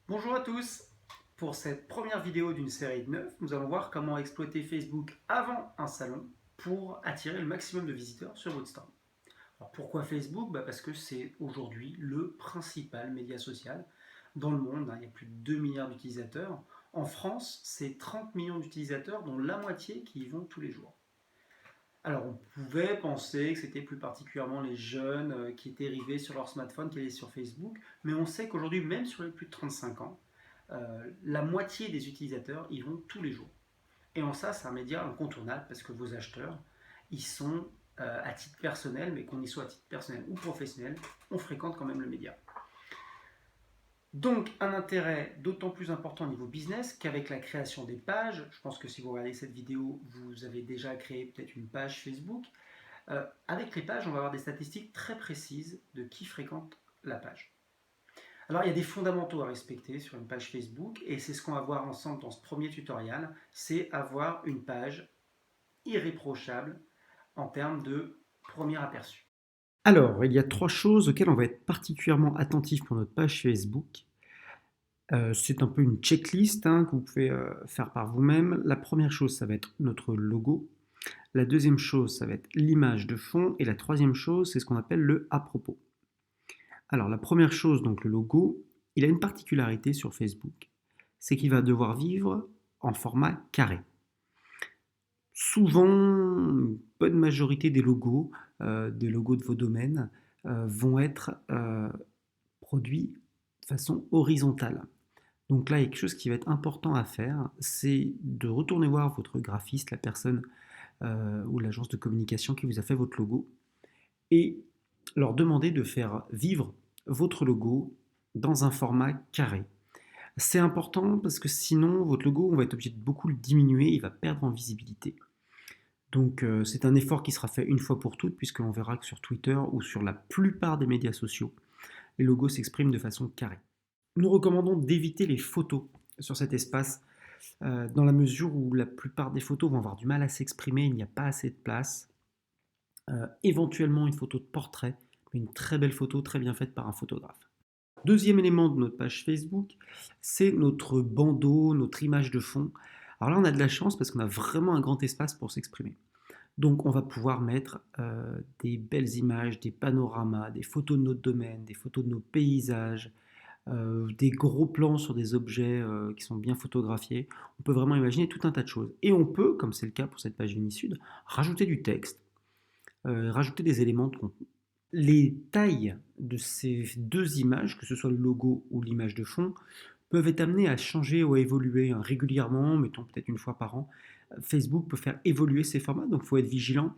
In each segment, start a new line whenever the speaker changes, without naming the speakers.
Bonjour à tous. Pour cette première vidéo d'une série de 9, nous allons voir comment exploiter Facebook avant un salon pour attirer le maximum de visiteurs sur votre stand. Alors pourquoi Facebook? Parce que c'est aujourd'hui le principal média social dans le monde. Il y a plus de 2 milliards d'utilisateurs. En France, c'est 30 millions d'utilisateurs, dont la moitié qui y vont tous les jours. Alors on pouvait penser que c'était plus particulièrement les jeunes qui étaient rivés sur leur smartphone, qui allaient sur Facebook, mais on sait qu'aujourd'hui, même sur les plus de 35 ans, la moitié des utilisateurs y vont tous les jours. Et en ça, c'est un média incontournable parce que vos acheteurs, ils sont à titre personnel, mais qu'on y soit à titre personnel ou professionnel, on fréquente quand même le média. Donc un intérêt d'autant plus important au niveau business qu'avec la création des pages, je pense que si vous regardez cette vidéo, vous avez déjà créé peut-être une page Facebook. Avec les pages, on va avoir des statistiques très précises de qui fréquente la page. Alors il y a des fondamentaux à respecter sur une page Facebook et c'est ce qu'on va voir ensemble dans ce premier tutoriel, c'est avoir une page irréprochable en termes de premier aperçu. Alors, il y a trois choses auxquelles on va être particulièrement attentif pour notre page Facebook. C'est un peu une checklist que vous pouvez faire par vous-même. La première chose, ça va être notre logo. La deuxième chose, ça va être l'image de fond. Et la troisième chose, c'est ce qu'on appelle le à propos. Alors, la première chose, donc le logo, il a une particularité sur Facebook. C'est qu'il va devoir vivre en format carré. Souvent, une bonne majorité des logos de vos domaines, vont être produits de façon horizontale. Donc là, il y a quelque chose qui va être important à faire, c'est de retourner voir votre graphiste, la personne ou l'agence de communication qui vous a fait votre logo, et leur demander de faire vivre votre logo dans un format carré. C'est important parce que sinon, votre logo, on va être obligé de beaucoup le diminuer, il va perdre en visibilité. Donc c'est un effort qui sera fait une fois pour toutes, puisque l'on verra que sur Twitter ou sur la plupart des médias sociaux, les logos s'expriment de façon carrée. Nous recommandons d'éviter les photos sur cet espace, dans la mesure où la plupart des photos vont avoir du mal à s'exprimer, il n'y a pas assez de place. Éventuellement une photo de portrait, mais une très belle photo, très bien faite par un photographe. Deuxième élément de notre page Facebook, c'est notre bandeau, notre image de fond. Alors là, on a de la chance parce qu'on a vraiment un grand espace pour s'exprimer. Donc on va pouvoir mettre des belles images, des panoramas, des photos de notre domaine, des photos de nos paysages, des gros plans sur des objets qui sont bien photographiés. On peut vraiment imaginer tout un tas de choses. Et on peut, comme c'est le cas pour cette page Unisud, rajouter du texte, rajouter des éléments de contenu. Les tailles de ces deux images, que ce soit le logo ou l'image de fond, peuvent être amenées à changer ou à évoluer régulièrement, mettons peut-être une fois par an. Facebook peut faire évoluer ces formats, donc il faut être vigilant.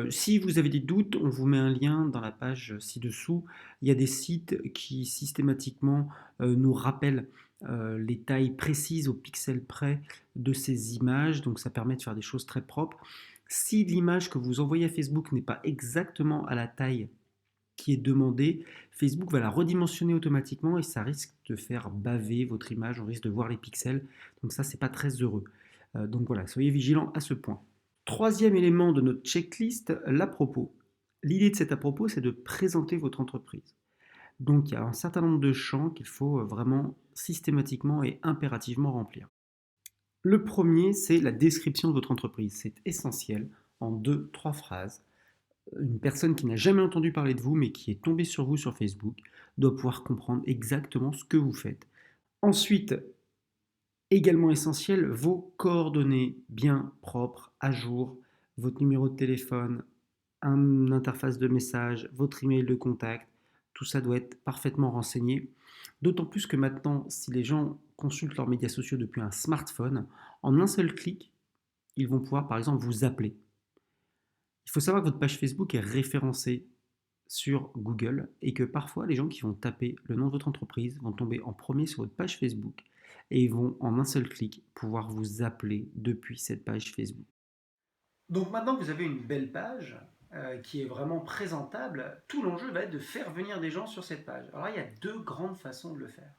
Si vous avez des doutes, on vous met un lien dans la page ci-dessous. Il y a des sites qui systématiquement nous rappellent les tailles précises au pixel près de ces images, donc ça permet de faire des choses très propres. Si l'image que vous envoyez à Facebook n'est pas exactement à la taille qui est demandée, Facebook va la redimensionner automatiquement et ça risque de faire baver votre image, on risque de voir les pixels, donc ça c'est pas très heureux. Donc voilà, soyez vigilants à ce point. Troisième élément de notre checklist, l'à propos. L'idée de cet à propos, c'est de présenter votre entreprise. Donc il y a un certain nombre de champs qu'il faut vraiment systématiquement et impérativement remplir. Le premier, c'est la description de votre entreprise. C'est essentiel, en 2-3 phrases. Une personne qui n'a jamais entendu parler de vous, mais qui est tombée sur vous sur Facebook, doit pouvoir comprendre exactement ce que vous faites. Ensuite, également essentiel, vos coordonnées bien propres, à jour, votre numéro de téléphone, une interface de message, votre email de contact, tout ça doit être parfaitement renseigné. D'autant plus que maintenant, si les gens consultent leurs médias sociaux depuis un smartphone, en un seul clic, ils vont pouvoir par exemple vous appeler. Il faut savoir que votre page Facebook est référencée sur Google et que parfois les gens qui vont taper le nom de votre entreprise vont tomber en premier sur votre page Facebook et ils vont en un seul clic pouvoir vous appeler depuis cette page Facebook. Donc maintenant que vous avez une belle page qui est vraiment présentable, tout l'enjeu va être de faire venir des gens sur cette page. Alors là, il y a deux grandes façons de le faire.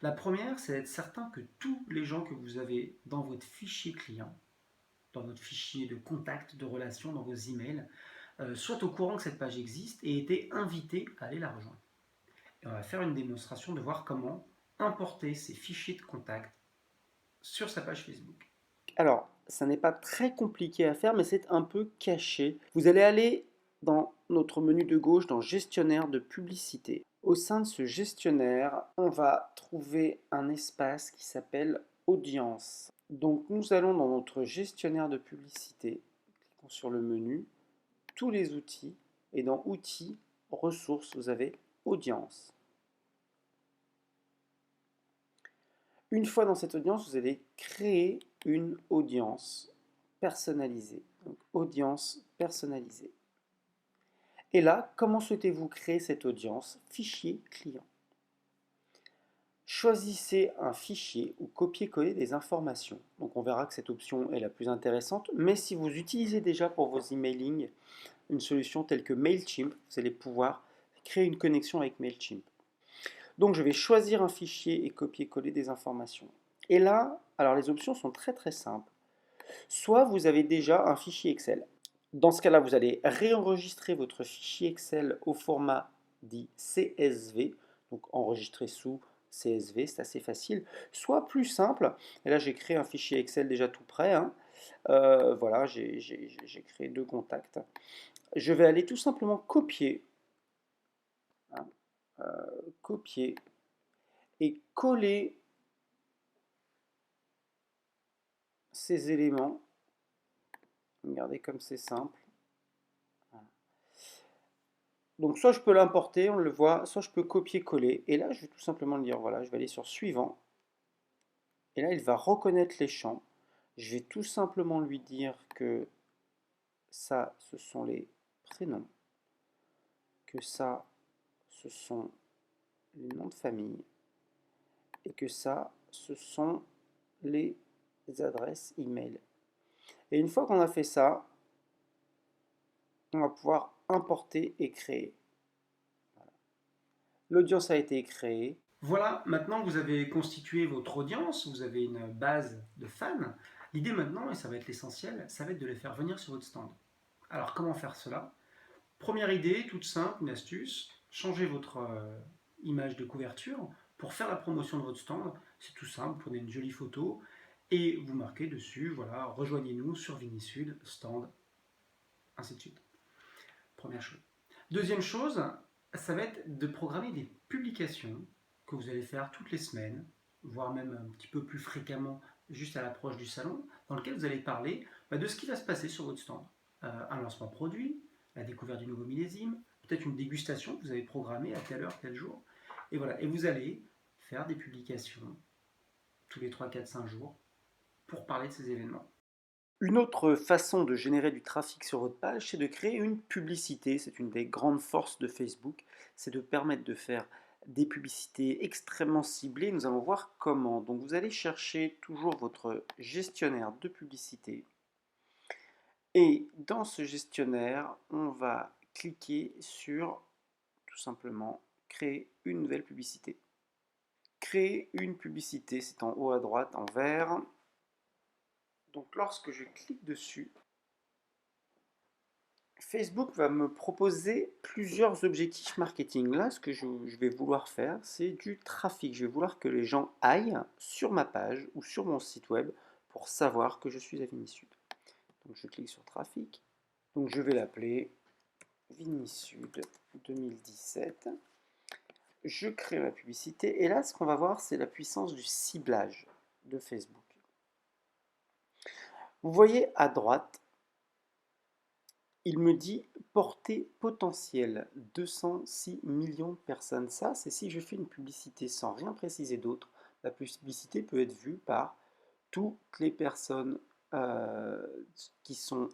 La première, c'est d'être certain que tous les gens que vous avez dans votre fichier client, dans votre fichier de contact, de relation, dans vos emails, soient au courant que cette page existe et aient été invités à aller la rejoindre. Et on va faire une démonstration de voir comment importer ses fichiers de contact sur sa page Facebook. Alors, ça n'est pas très compliqué à faire, mais c'est un peu caché. Vous allez aller dans notre menu de gauche, dans Gestionnaire de publicité. Au sein de ce gestionnaire, on va trouver un espace qui s'appelle Audience. Donc, nous allons dans notre gestionnaire de publicité, cliquons sur le menu, tous les outils, et dans Outils, Ressources, vous avez Audience. Une fois dans cette audience, vous allez créer une audience personnalisée. Donc, audience personnalisée. Et là, comment souhaitez-vous créer cette audience? Fichier client. Choisissez un fichier ou copier-coller des informations. Donc on verra que cette option est la plus intéressante, mais si vous utilisez déjà pour vos emailing une solution telle que Mailchimp, vous allez pouvoir créer une connexion avec Mailchimp. Donc je vais choisir un fichier et copier-coller des informations. Et là, alors les options sont très très simples. Soit vous avez déjà un fichier Excel. Dans ce cas-là, vous allez réenregistrer votre fichier Excel au format dit CSV, donc enregistré sous CSV, c'est assez facile. Soit plus simple, et là j'ai créé un fichier Excel déjà tout prêt, hein. Voilà, j'ai créé 2 contacts. Je vais aller tout simplement copier, hein, copier et coller ces éléments. Regardez comme c'est simple. Donc soit je peux l'importer, on le voit, soit je peux copier-coller. Et là, je vais tout simplement dire, voilà, je vais aller sur Suivant. Et là, il va reconnaître les champs. Je vais tout simplement lui dire que ça, ce sont les prénoms. Que ça, ce sont les noms de famille. Et que ça, ce sont les adresses email. Et une fois qu'on a fait ça, on va pouvoir importer et créer. Voilà. L'audience a été créée. Voilà, maintenant vous avez constitué votre audience, vous avez une base de fans. L'idée maintenant, et ça va être l'essentiel, ça va être de les faire venir sur votre stand. Alors comment faire cela? Première idée, toute simple, une astuce, changez votre image de couverture pour faire la promotion de votre stand. C'est tout simple, prenez une jolie photo et vous marquez dessus, voilà, rejoignez-nous sur Vinisud, stand, ainsi de suite. Première chose. Deuxième chose, ça va être de programmer des publications que vous allez faire toutes les semaines, voire même un petit peu plus fréquemment, juste à l'approche du salon, dans lequel vous allez parler de ce qui va se passer sur votre stand. Un lancement produit, la découverte du nouveau millésime, peut-être une dégustation que vous avez programmée à telle heure, tel jour. Et voilà, et vous allez faire des publications tous les 3, 4, 5 jours pour parler de ces événements. Une autre façon de générer du trafic sur votre page, c'est de créer une publicité. C'est une des grandes forces de Facebook, c'est de permettre de faire des publicités extrêmement ciblées. Nous allons voir comment. Donc vous allez chercher toujours votre gestionnaire de publicité. Et dans ce gestionnaire, on va cliquer sur tout simplement créer une nouvelle publicité. Créer une publicité, c'est en haut à droite en vert. Donc lorsque je clique dessus, Facebook va me proposer plusieurs objectifs marketing. Là, ce que je vais vouloir faire, c'est du trafic. Je vais vouloir que les gens aillent sur ma page ou sur mon site web pour savoir que je suis à Vinisud. Donc je clique sur trafic. Donc je vais l'appeler Vinisud 2017. Je crée ma publicité et là, ce qu'on va voir, c'est la puissance du ciblage de Facebook. Vous voyez à droite, il me dit portée potentielle 206 millions de personnes. Ça, c'est si je fais une publicité sans rien préciser d'autre. La publicité peut être vue par toutes les personnes qui sont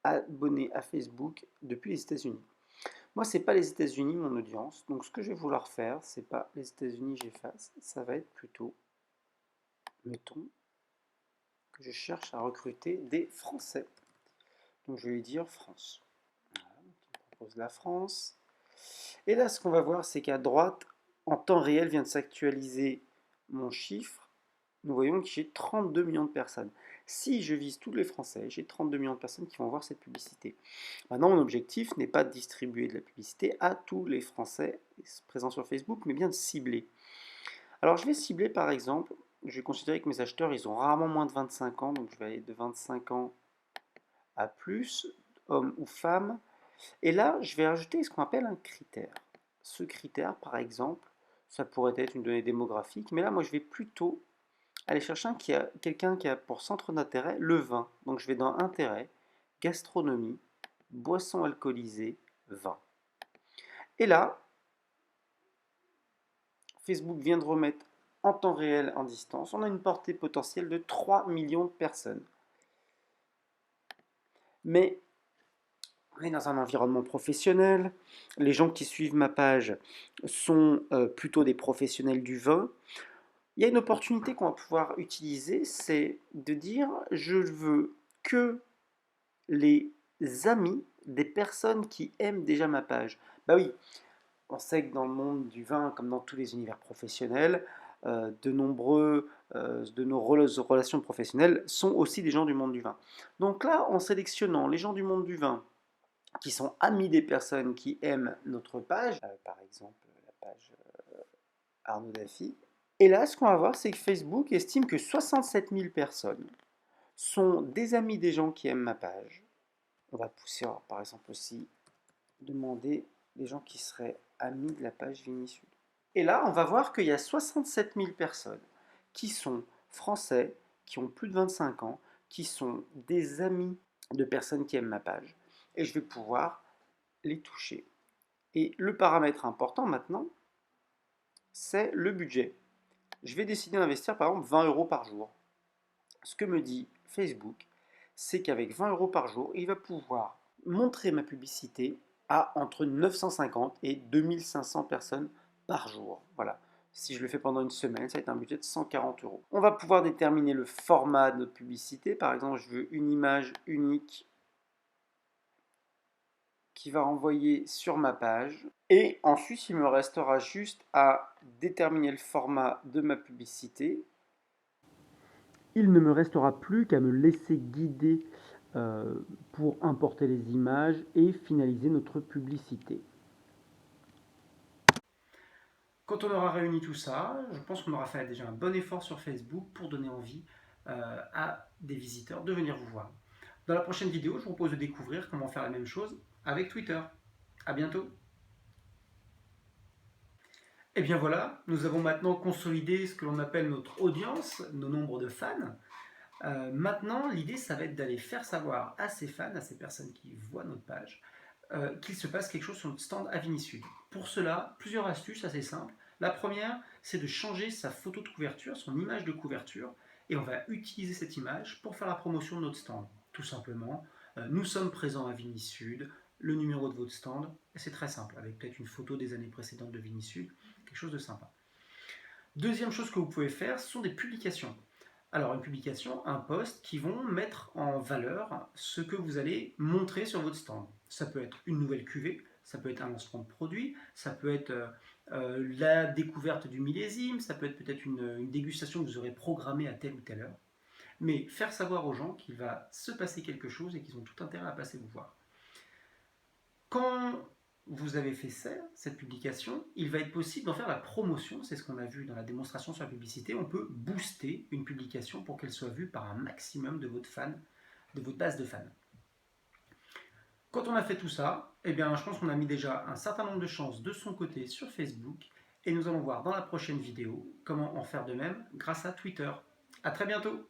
abonnées à Facebook depuis les États-Unis. Moi, c'est pas les États-Unis mon audience. Donc, ce que je vais vouloir faire, c'est pas les États-Unis j'efface. Ça va être plutôt, mettons, que je cherche à recruter des Français. Donc je vais lui dire France. Voilà, donc il me propose la France. Et là, ce qu'on va voir, c'est qu'à droite, en temps réel, vient de s'actualiser mon chiffre. Nous voyons que j'ai 32 millions de personnes. Si je vise tous les Français, j'ai 32 millions de personnes qui vont voir cette publicité. Maintenant, mon objectif n'est pas de distribuer de la publicité à tous les Français présents sur Facebook, mais bien de cibler. Alors je vais cibler par exemple, je vais considérer que mes acheteurs, ils ont rarement moins de 25 ans, donc je vais aller de 25 ans à plus, hommes ou femmes. Et là, je vais ajouter ce qu'on appelle un critère. Ce critère, par exemple, ça pourrait être une donnée démographique, mais là, moi, je vais plutôt aller chercher quelqu'un qui a pour centre d'intérêt le vin. Donc je vais dans intérêt, gastronomie, boissons alcoolisées, vin. Et là, Facebook vient de remettre en temps réel en distance, on a une portée potentielle de 3 millions de personnes. Mais on est dans un environnement professionnel, les gens qui suivent ma page sont plutôt des professionnels du vin. Il y a une opportunité qu'on va pouvoir utiliser, c'est de dire je veux que les amis des personnes qui aiment déjà ma page. Bah oui, on sait que dans le monde du vin, comme dans tous les univers professionnels, de nos relations professionnelles sont aussi des gens du monde du vin. Donc là, en sélectionnant les gens du monde du vin qui sont amis des personnes qui aiment notre page, par exemple la page Arnaud Daffy, et là, ce qu'on va voir, c'est que Facebook estime que 67 000 personnes sont des amis des gens qui aiment ma page. On va pousser, par exemple, aussi demander des gens qui seraient amis de la page Vinisud. Et là, on va voir qu'il y a 67 000 personnes qui sont français, qui ont plus de 25 ans, qui sont des amis de personnes qui aiment ma page. Et je vais pouvoir les toucher. Et le paramètre important maintenant, c'est le budget. Je vais décider d'investir par exemple 20 euros par jour. Ce que me dit Facebook, c'est qu'avec 20 euros par jour, il va pouvoir montrer ma publicité à entre 950 et 2500 personnes par jour. Voilà. Si je le fais pendant une semaine, ça va être un budget de 140 euros. On va pouvoir déterminer le format de notre publicité. Par exemple, je veux une image unique qui va renvoyer sur ma page. Et ensuite, il me restera juste à déterminer le format de ma publicité. Il ne me restera plus qu'à me laisser guider pour importer les images et finaliser notre publicité. Quand on aura réuni tout ça, je pense qu'on aura fait déjà un bon effort sur Facebook pour donner envie à des visiteurs de venir vous voir. Dans la prochaine vidéo, je vous propose de découvrir comment faire la même chose avec Twitter. À bientôt. Et bien voilà, nous avons maintenant consolidé ce que l'on appelle notre audience, nos nombres de fans. Maintenant, l'idée, ça va être d'aller faire savoir à ces fans, à ces personnes qui voient notre page, qu'il se passe quelque chose sur notre stand à Vinisud. Pour cela, plusieurs astuces assez simples. La première, c'est de changer sa photo de couverture, son image de couverture, et on va utiliser cette image pour faire la promotion de notre stand. Tout simplement, nous sommes présents à Vinisud, le numéro de votre stand, et c'est très simple, avec peut-être une photo des années précédentes de Vinisud, quelque chose de sympa. Deuxième chose que vous pouvez faire, ce sont des publications. Alors une publication, un post qui vont mettre en valeur ce que vous allez montrer sur votre stand. Ça peut être une nouvelle cuvée, ça peut être un lancement de produit, ça peut être la découverte du millésime, ça peut être peut-être une dégustation que vous aurez programmée à telle ou telle heure. Mais faire savoir aux gens qu'il va se passer quelque chose et qu'ils ont tout intérêt à passer vous voir. Quand vous avez fait ça, cette publication, il va être possible d'en faire la promotion. C'est ce qu'on a vu dans la démonstration sur la publicité. On peut booster une publication pour qu'elle soit vue par un maximum de votre base de fans. Quand on a fait tout ça, eh bien, je pense qu'on a mis déjà un certain nombre de chances de son côté sur Facebook. Et nous allons voir dans la prochaine vidéo comment en faire de même grâce à Twitter. A très bientôt!